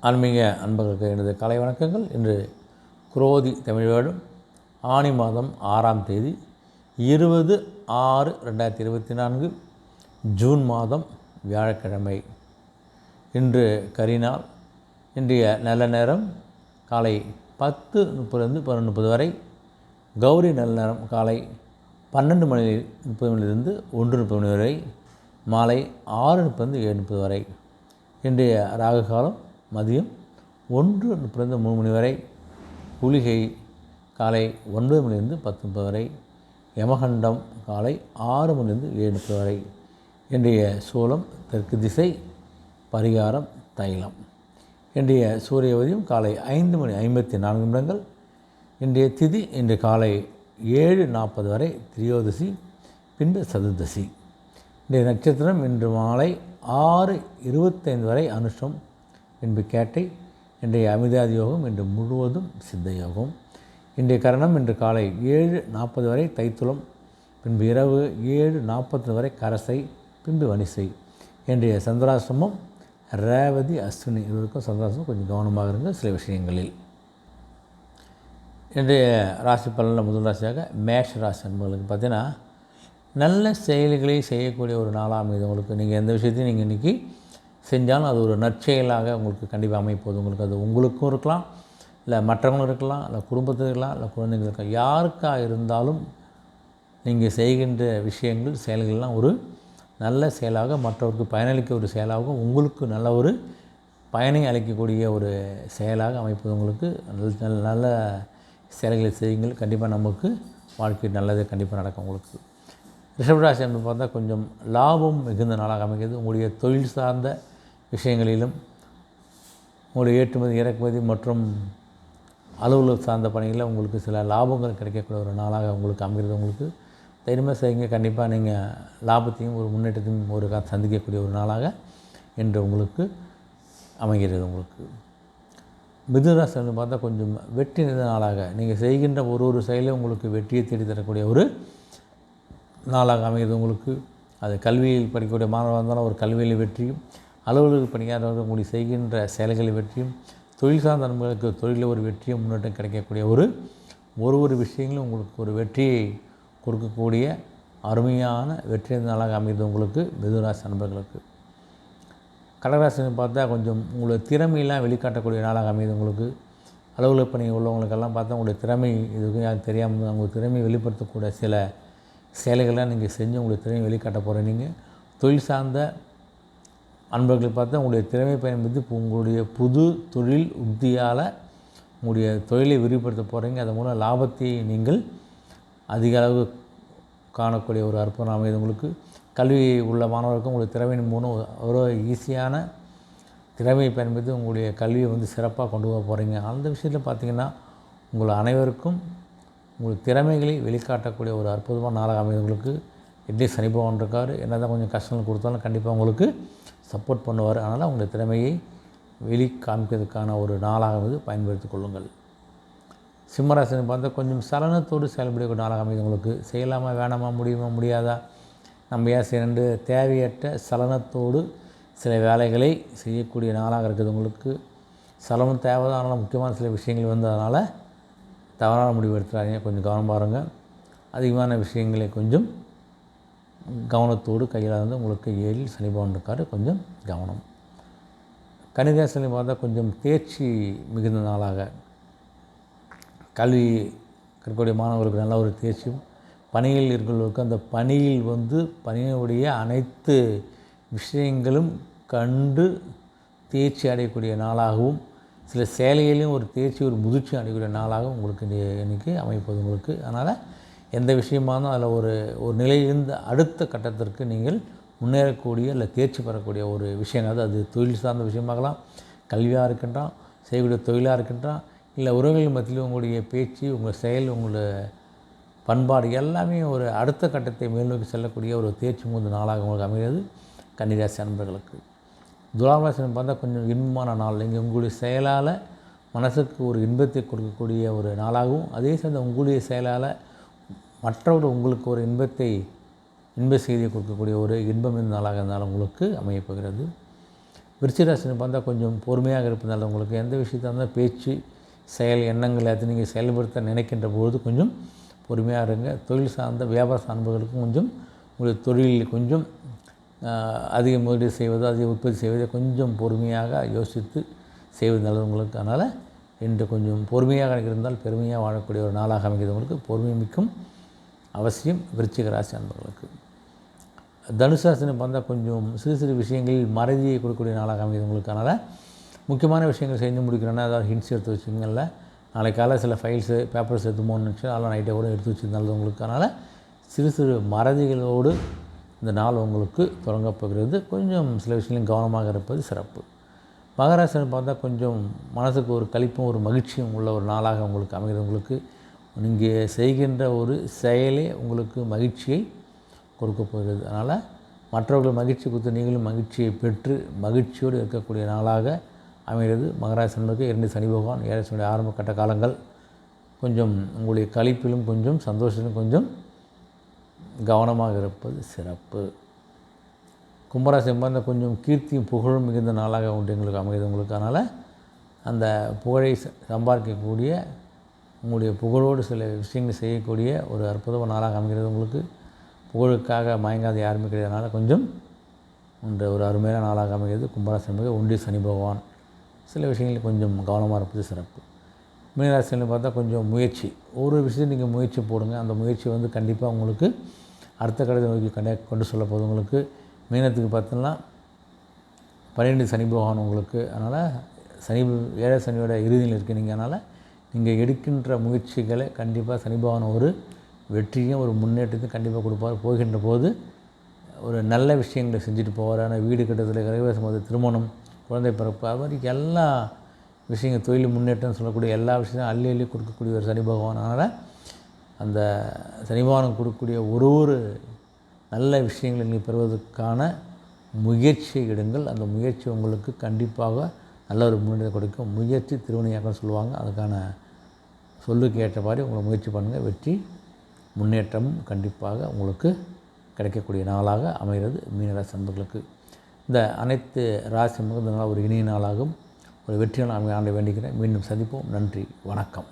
ஆன்மீக அன்பர்களுக்கு எனது கலை வணக்கங்கள். இன்று குரோதி தமிழ் வருடம் ஆனி மாதம் 6ஆம் தேதி 20/6/2024 ஜூன் மாதம் வியாழக்கிழமை. இன்று கரிநாள். இன்றைய நல்ல நேரம் காலை 10:30 11:30 வரை. கௌரி நல்ல நேரம் காலை 12:30 1:30 வரை. மாலை 6:30 7:30 வரை. இன்றைய ராகு காலம் மதியம் 1:30 3 வரை. குளிகை காலை 9 10:30 வரை. யமகண்டம் காலை 6 7:30 வரை. இன்றைய சூலம் தெற்கு திசை. பரிகாரம் தைலம். இன்றைய சூரிய உதயம் காலை 5:54. இன்றைய திதி இன்று காலை 7:40 வரை திரியோதசி, பின்பு சதுர்தசி. இன்றைய நட்சத்திரம் இன்று மாலை 6:25 வரை அனுஷம், பின்பு கேட்டை. இன்றைய அமிர்தாதி யோகம் இன்று முழுவதும் சித்த யோகம். இன்றைய கரணம் இன்று காலை 7:40 வரை தைத்துளம், பின்பு இரவு 7:40 வரை கரசை, பின்பு வனிசை. இன்றைய சந்திராசிரமம் ரேவதி அஸ்வினி. இவருக்கும் சந்திராசிரமம் கொஞ்சம் கவனமாக இருங்க சில விஷயங்களில். இன்றைய ராசி பலனில் முதல் ராசியாக மேஷ ராசி அன்பர்களுக்கு பார்த்தீங்கன்னா, நல்ல செயல்களை செய்யக்கூடிய ஒரு நாளாக அமைது. உங்களுக்கு நீங்கள் எந்த விஷயத்தையும் நீங்கள் இன்றைக்கி செஞ்சாலும் அது ஒரு நற்செயலாக உங்களுக்கு கண்டிப்பாக அமைப்போது. உங்களுக்கு அது உங்களுக்கும் இருக்கலாம், இல்லை மற்றவங்களும் இருக்கலாம், இல்லை குடும்பத்தில் இருக்கலாம், இல்லை குழந்தைகள் இருக்கலாம். யாருக்காக இருந்தாலும் நீங்கள் செய்கின்ற விஷயங்கள் செயல்கள்லாம் ஒரு நல்ல செயலாக, மற்றவருக்கு பயனளிக்க ஒரு செயலாகவும், உங்களுக்கு நல்ல ஒரு பயனை அளிக்கக்கூடிய ஒரு செயலாக அமைப்பது. உங்களுக்கு நல்ல செயல்களை செய்யுங்கள். கண்டிப்பாக நமக்கு வாழ்க்கை நல்லது கண்டிப்பாக நடக்கும். உங்களுக்கு ரிஷபராசி என்று பார்த்தா கொஞ்சம் லாபம் மிகுந்த நாளாக அமைகிறது. உங்களுடைய தொழில் சார்ந்த விஷயங்களிலும், உங்களுடைய ஏற்றுமதி இறக்குமதி மற்றும் அலுவலகம் சார்ந்த பணிகளில் உங்களுக்கு சில லாபங்கள் கிடைக்கக்கூடிய ஒரு நாளாக உங்களுக்கு அமைகிறது. உங்களுக்கு தைரியமாக செய்யுங்க. கண்டிப்பாக நீங்கள் லாபத்தையும் ஒரு முன்னேற்றத்தையும் ஒரு சந்திக்கக்கூடிய ஒரு நாளாக இன்று உங்களுக்கு அமைகிறது. உங்களுக்கு மிதுனராசி பார்த்தா கொஞ்சம் வெற்றி நிறைந்த நாளாக, நீங்கள் செய்கின்ற ஒரு செயலையும் உங்களுக்கு வெற்றியை தேடி தரக்கூடிய ஒரு நாளாக அமைகிறது. உங்களுக்கு அது கல்வியில் படிக்கக்கூடிய மாணவராக இருந்தாலும் ஒரு கல்வியில் வெற்றியும், அலுவலக பணியாளர்கள் உங்களுக்கு செய்கின்ற செயல்களில் வெற்றியும், தொழில் சார்ந்த நண்பர்களுக்கு தொழிலில் ஒரு வெற்றியும் முன்னேற்றம் கிடைக்கக்கூடிய ஒரு விஷயங்களும் உங்களுக்கு ஒரு வெற்றியை கொடுக்கக்கூடிய அருமையான வெற்றி நாளாக அமைகிறது. உங்களுக்கு மிதுனராசி நண்பர்களுக்கு. கடகராசின்னு பார்த்தா கொஞ்சம் உங்களுடைய திறமையெல்லாம் வெளிக்காட்டக்கூடிய நாளாக அமையுது. உங்களுக்கு அலுவலக பணி உள்ளவங்களுக்கெல்லாம் பார்த்தா உங்களுடைய திறமை இதுக்கும் யாருக்கு தெரியாமல் உங்களுடைய திறமையை வெளிப்படுத்தக்கூடிய சில செயல்கள்லாம் நீங்கள் செஞ்சு உங்களுடைய திறமையை வெளிக்காட்ட போகிறீங்க. நீங்கள் தொழில் சார்ந்த அன்பர்கள் பார்த்தா உங்களுடைய திறமை பயன்படுத்தி உங்களுடைய புது தொழில் உத்தியால் உங்களுடைய தொழிலை விரிவுபடுத்த போகிறீங்க. அதன் மூலம் லாபத்தை நீங்கள் அதிக அளவு காணக்கூடிய ஒரு அற்புதம் அமைது. உங்களுக்கு கல்வி உள்ள மாணவர்களுக்கும் உங்களுடைய திறமையின் மூலம் ஒரு ஈஸியான திறமையை பயன்படுத்தி உங்களுடைய கல்வியை சிறப்பாக கொண்டு போக போகிறீங்க. அந்த விஷயத்தில் பார்த்திங்கன்னா உங்கள் அனைவருக்கும் உங்கள் திறமைகளை வெளிக்காட்டக்கூடிய ஒரு அற்புதமான நாளாக அமைது. உங்களுக்கு எப்படி சனி பகவான் இருக்கார், என்ன தான் கொஞ்சம் கஷ்டங்கள் கொடுத்தாலும் கண்டிப்பாக உங்களுக்கு சப்போர்ட் பண்ணுவார். அதனால் உங்களுடைய திறமையை காமிக்கிறதுக்கான ஒரு நாளாக பயன்படுத்தி கொள்ளுங்கள். சிம்மராசினை பார்த்தா கொஞ்சம் சலனத்தோடு செயல்படக்கூடிய நாளாக அமைது. உங்களுக்கு செய்யலாமா வேணாமா முடியுமா முடியாதா நம்ம ஏன் செய்யண்டு தேவையற்ற சலனத்தோடு சில வேலைகளை செய்யக்கூடிய நாளாக இருக்குது. உங்களுக்கு சலனம் தேவைதான், அதனால் முக்கியமான சில விஷயங்கள் அதனால் தவறான முடிவு எடுத்துறாங்க. கொஞ்சம் கவனம் பாருங்கள். அதிகமான விஷயங்களை கொஞ்சம் கவனத்தோடு கையில் உங்களுக்கு 7 சனி பகவான் இருக்கார், கொஞ்சம் கவனம். கன்னிராசினை பார்த்தா கொஞ்சம் தேர்ச்சி மிகுந்த நாளாக, கல்வி இருக்கக்கூடிய மாணவர்களுக்கு நல்ல ஒரு தேர்ச்சியும், பணியில் இருக்கிறவர்களுக்கு அந்த பணியில் பணியுடைய அனைத்து விஷயங்களும் கண்டு தேர்ச்சி அடையக்கூடிய நாளாகவும், சில சேலைகளையும் ஒரு தேர்ச்சி ஒரு முதிர்ச்சி அடையக்கூடிய நாளாகவும் உங்களுக்கு இன்றைக்கி அமைப்பது. உங்களுக்கு அதனால் எந்த விஷயமாக இருந்தாலும் அதில் ஒரு நிலையிலிருந்து அடுத்த கட்டத்திற்கு நீங்கள் முன்னேறக்கூடிய இல்லை தேர்ச்சி பெறக்கூடிய ஒரு விஷயங்கள். அது தொழில் சார்ந்த விஷயமாகலாம், கல்வியாக இருக்கின்றான், செய்யக்கூடிய தொழிலாக இருக்கின்றான், இல்லை உறவுகள் மத்தியில் உங்களுடைய பேச்சு, உங்கள் செயல், உங்களுடைய பண்பாடு எல்லாமே ஒரு அடுத்த கட்டத்தை மேல்நோக்கி செல்லக்கூடிய ஒரு தேர்ச்சி மூந்த நாளாக உங்களுக்கு அமைகிறது. கன்னிராசி அன்பர்களுக்கு. துலாம் ராசின்னு பார்த்தா கொஞ்சம் இன்பமான நாள். நீங்கள் உங்களுடைய செயலால் மனசுக்கு ஒரு இன்பத்தை கொடுக்கக்கூடிய ஒரு நாளாகவும், அதே சேர்ந்த உங்களுடைய செயலால் மற்றவர்கள் உங்களுக்கு ஒரு இன்ப செய்தியை கொடுக்கக்கூடிய ஒரு இன்பம் இந்த நாளாக இருந்தாலும் உங்களுக்கு அமையப்போகிறது. விருச்சிகராசின்னு பார்த்தா கொஞ்சம் பொறுமையாக இருப்பதால் உங்களுக்கு எந்த விஷயத்தாக இருந்தால் பேச்சு, செயல், எண்ணங்கள் எல்லாத்தையும் நீங்கள் செயல்படுத்த நினைக்கின்ற பொழுது கொஞ்சம் பொறுமையாக இருங்க. தொழில் சார்ந்த வியாபார சார்ந்தவர்களுக்கும் கொஞ்சம் உங்களுடைய தொழிலில் கொஞ்சம் அதிக முதலீடு செய்வது, அதிக உற்பத்தி செய்வதை கொஞ்சம் பொறுமையாக யோசித்து செய்வது நல்லது உங்களுக்கு. அதனால் இன்று கொஞ்சம் பொறுமையாக இருந்தால் பெருமையாக வாழக்கூடிய ஒரு நாளாக அமைகிறது உங்களுக்கு. பொறுமை மிக்கும் அவசியம் விருச்சிக ராசி அன்பர்களுக்கு. தனுசு ராசின்னு பார்த்தா கொஞ்சம் சிறு சிறு விஷயங்களில் மறதியை கொடுக்கக்கூடிய நாளாக அமைகிறது உங்களுக்கு. அதனால் முக்கியமான விஷயங்கள் செஞ்சு முடிக்கிறேன்னா அதாவது ஹிண்ட்ஸ் எடுத்து வச்சுக்கோங்கல்ல. நாளைக்கு காலை சில ஃபைல்ஸு பேப்பர்ஸ் எடுத்துமோன்னு நினச்சி அதெல்லாம் நைட்டே கூட எடுத்து வச்சு நல்லது உங்களுக்கு. அதனால் சிறு சிறு மறதிகளோடு இந்த நாள் உங்களுக்கு தொடங்கப்போகிறது. கொஞ்சம் சில விஷயங்களும் கவனமாக இருப்பது சிறப்பு. மகராசின்னு பார்த்தா கொஞ்சம் மனதுக்கு ஒரு களிப்பும் ஒரு மகிழ்ச்சியும் உள்ள ஒரு நாளாக உங்களுக்கு அமைகிறது உங்களுக்கு. நீங்கள் செய்கின்ற ஒரு செயலே உங்களுக்கு மகிழ்ச்சியை கொடுக்க போகிறது. அதனால் மற்றவர்கள் மகிழ்ச்சி கொடுத்து நீங்களும் மகிழ்ச்சியை பெற்று மகிழ்ச்சியோடு இருக்கக்கூடிய நாளாக அமைகிறது. மகராசினருக்கு 2 சனி பகவான் 7 சனியுடைய ஆரம்ப கட்ட காலங்கள் கொஞ்சம் உங்களுடைய களிப்பிலும் கொஞ்சம் சந்தோஷத்திலும் கொஞ்சம் கவனமாக இருப்பது சிறப்பு. கும்பராசி என்பது கொஞ்சம் கீர்த்தியும் புகழும் மிகுந்த நாளாக உண்டு எங்களுக்கு அமைகிறது உங்களுக்கு. அதனால் அந்த புகழை சம்பாதிக்கக்கூடிய உங்களுடைய புகழோடு சில விஷயங்கள் செய்யக்கூடிய ஒரு அற்புதமான நாளாக அமைகிறது உங்களுக்கு. புகழுக்காக மயங்காத யாருமே கிடையாதுனால கொஞ்சம் ஒரு அருமையான நாளாக அமைகிறது. கும்பராசி என்பது ஒன்றிய சனி பகவான் சில விஷயங்களில் கொஞ்சம் கவனமாக இருப்பது சிறப்பு. மீனராசின்னு பார்த்தா கொஞ்சம் முயற்சி, ஒரு விஷயத்தை நீங்கள் முயற்சி போடுங்க. அந்த முயற்சி கண்டிப்பாக உங்களுக்கு அடுத்த கட்டத்தை நோக்கி கொண்டு சொல்ல போகுது உங்களுக்கு. மீனத்துக்கு பார்த்தோம்னா 12 சனி பகவான் உங்களுக்கு. அதனால் 7 சனியோட இறுதியில் இருக்கீங்க. அதனால் நீங்கள் எடுக்கின்ற முயற்சிகளை கண்டிப்பாக சனி பகவான் ஒரு வெற்றியும் ஒரு முன்னேற்றத்தையும் கண்டிப்பாக கொடுப்பார். போகின்ற போது ஒரு நல்ல விஷயங்களை செஞ்சுட்டு போவார். ஆனால் வீடு கட்டத்தில் கிரகவாசம் போது திருமணம், குழந்தை பிறப்பு, அது மாதிரி எல்லா விஷயங்கள் தொழில் முன்னேற்றம் சொல்லக்கூடிய எல்லா விஷயத்தையும் அள்ளி அள்ளி கொடுக்கக்கூடிய ஒரு சனி பகவான். அதனால் அந்த சனி பகவான் கொடுக்கக்கூடிய ஒரு நல்ல விஷயங்களை நீங்கள் பெறுவதற்கான முயற்சியை எடுங்கள். அந்த முயற்சி உங்களுக்கு கண்டிப்பாக நல்ல ஒரு முன்னேற்றத்தை கொடுக்கும். முயற்சி திருவினையாக்கன்னு சொல்லுவாங்க. அதுக்கான சொல்லுக்கு ஏற்ற மாதிரி உங்களை முயற்சி பண்ணுங்கள். வெற்றி முன்னேற்றமும் கண்டிப்பாக உங்களுக்கு கிடைக்கக்கூடிய நாளாக அமைகிறது மீனராசி நண்பர்களுக்கு. இந்த அனைத்து ராசி முகந்த நாள் ஒரு இனிய நாளாகும், ஒரு வெற்றி நாள் ஆண்டை வேண்டிக்கிறேன். மீண்டும் சந்திப்போம். நன்றி, வணக்கம்.